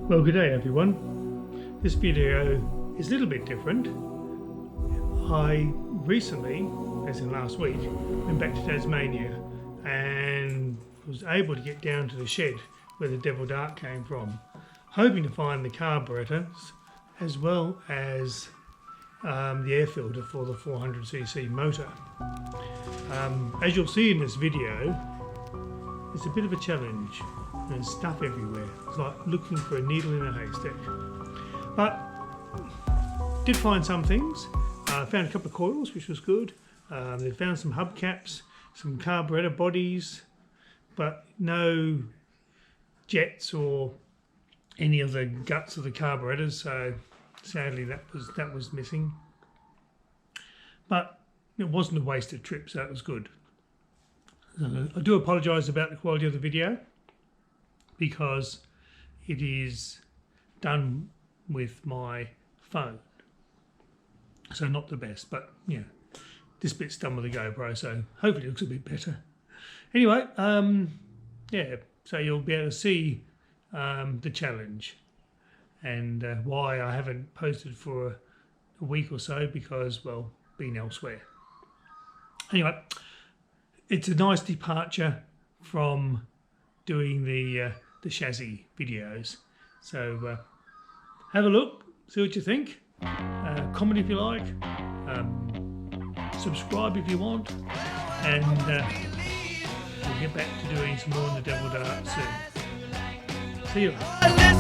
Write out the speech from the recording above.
Well, good day everyone. This video is a little bit different. I recently, as in last week, went back to Tasmania and was able to get down to the shed where the Devil Dart came from, hoping to find the carburetors as well as the air filter for the 400cc motor. As you'll see in this video, it's a bit of a challenge. There's stuff everywhere. It's like looking for a needle in a haystack. But did find some things. I found a couple of coils, which was good. They found some hubcaps, some carburetor bodies, but no jets or any of the guts of the carburetors. So sadly, that was missing. But it wasn't a wasted trip, so it was good. I do apologise about the quality of the video, because it is done with my phone, so not the best, but yeah, this bit's done with the GoPro, so hopefully it looks a bit better. Anyway, yeah, so you'll be able to see the challenge and why I haven't posted for a week or so, because, well, been elsewhere. Anyway, it's a nice departure from doing the chassis videos, so have a look, see what you think, comment if you like, subscribe if you want, and we'll get back to doing some more on the Devil Dart soon. See you later.